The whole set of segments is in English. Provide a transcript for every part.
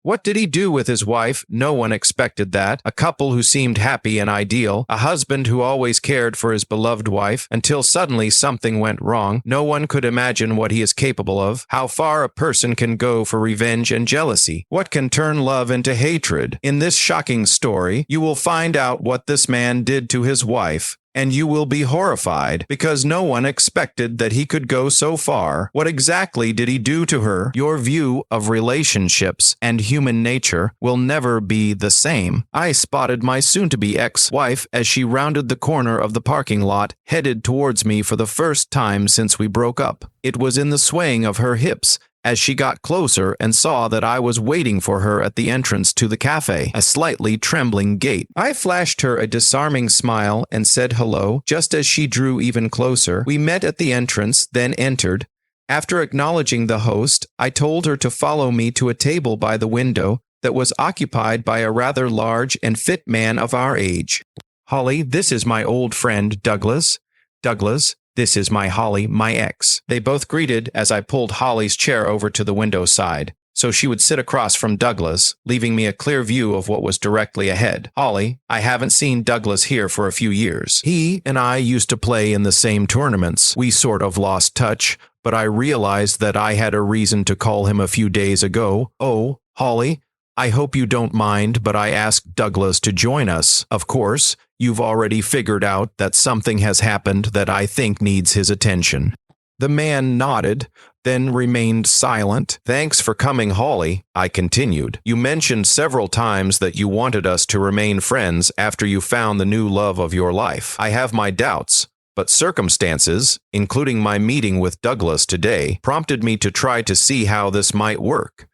What did he do with his wife? No one expected that. A couple who seemed happy and ideal. A husband who always cared for his beloved wife until suddenly something went wrong. No one could imagine what he is capable of. How far a person can go for revenge and jealousy. What can turn love into hatred. In this shocking story, you will find out what this man did to his wife. And you will be horrified because no one expected that he could go so far. What exactly did he do to her? Your view of relationships and human nature will never be the same. I spotted my soon-to-be ex-wife as she rounded the corner of the parking lot, headed towards me for the first time since we broke up. It was in the swaying of her hips as she got closer and saw that I was waiting for her at the entrance to the cafe, a slightly trembling gait. I flashed her a disarming smile and said hello. Just as she drew even closer, we met at the entrance, then entered. After acknowledging the host, I told her to follow me to a table by the window that was occupied by a rather large and fit man of our age. Holly, this is my old friend Douglas. Douglas, this is my Holly, my ex. They both greeted as I pulled Holly's chair over to the window side, so she would sit across from Douglas, leaving me a clear view of what was directly ahead. Holly, I haven't seen Douglas here for a few years. He and I used to play in the same tournaments. We sort of lost touch, but I realized that I had a reason to call him a few days ago. Oh, Holly, I hope you don't mind, but I asked Douglas to join us. Of course, you've already figured out that something has happened that I think needs his attention. The man nodded, then remained silent. Thanks for coming, Holly, I continued. You mentioned several times that you wanted us to remain friends after you found the new love of your life. I have my doubts, but circumstances, including my meeting with Douglas today, prompted me to try to see how this might work.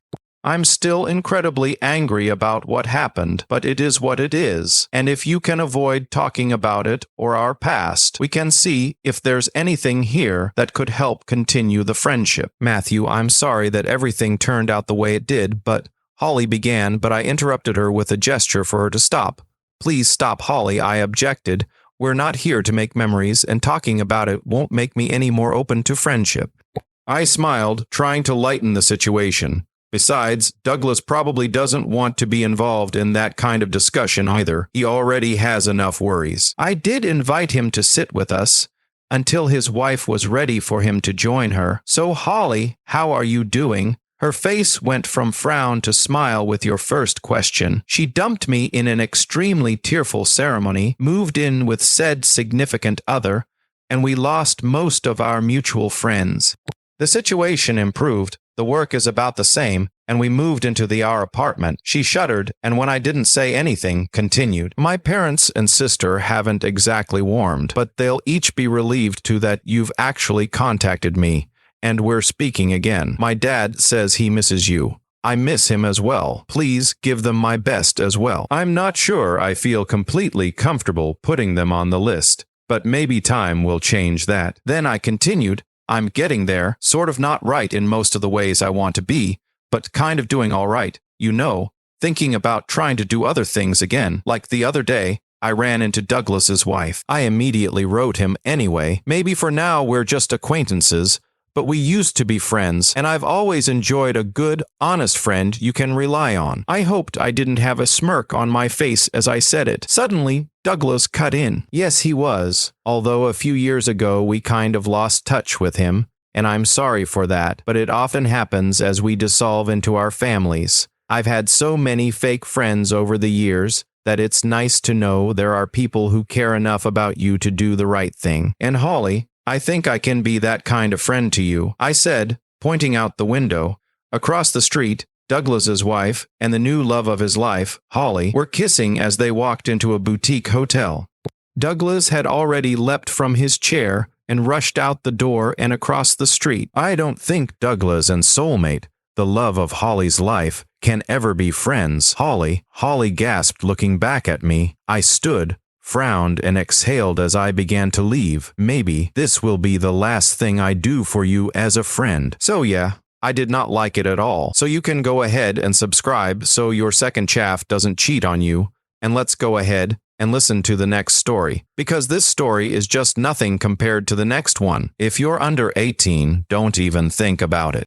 I'm still incredibly angry about what happened, but it is what it is, and if you can avoid talking about it or our past, we can see if there's anything here that could help continue the friendship. Matthew, I'm sorry that everything turned out the way it did, but Holly began, but I interrupted her with a gesture for her to stop. Please stop, Holly, I objected. We're not here to make memories, and talking about it won't make me any more open to friendship. I smiled, trying to lighten the situation. Besides, Douglas probably doesn't want to be involved in that kind of discussion either. He already has enough worries. I did invite him to sit with us until his wife was ready for him to join her. So, Holly, how are you doing? Her face went from frown to smile with your first question. She dumped me in an extremely tearful ceremony, moved in with said significant other, and we lost most of our mutual friends. The situation improved. The work is about the same, and we moved into our apartment. She shuddered, and when I didn't say anything, continued. My parents and sister haven't exactly warmed, but they'll each be relieved to that you've actually contacted me, and we're speaking again. My dad says he misses you. I miss him as well. Please give them my best as well. I'm not sure I feel completely comfortable putting them on the list, but maybe time will change that. Then I continued. I'm getting there, sort of not right in most of the ways I want to be, but kind of doing all right, you know, thinking about trying to do other things again. Like the other day, I ran into Douglas's wife. I immediately wrote him anyway. Maybe for now we're just acquaintances, but we used to be friends, and I've always enjoyed a good, honest friend you can rely on. I hoped I didn't have a smirk on my face as I said it. Suddenly, Douglas cut in. Yes, he was, although a few years ago we kind of lost touch with him, and I'm sorry for that, but it often happens as we dissolve into our families. I've had so many fake friends over the years that it's nice to know there are people who care enough about you to do the right thing. And Holly, I think I can be that kind of friend to you, I said, pointing out the window. Across the street, Douglas's wife and the new love of his life, Holly, were kissing as they walked into a boutique hotel. Douglas had already leapt from his chair and rushed out the door and across the street. I don't think Douglas and soulmate, the love of Holly's life, can ever be friends. Holly gasped, looking back at me. I stood, frowned, and exhaled as I began to leave. Maybe this will be the last thing I do for you as a friend. So yeah, I did not like it at all. So you can go ahead and subscribe so your second chaff doesn't cheat on you. And let's go ahead and listen to the next story, because this story is just nothing compared to the next one. If you're under 18, don't even think about it.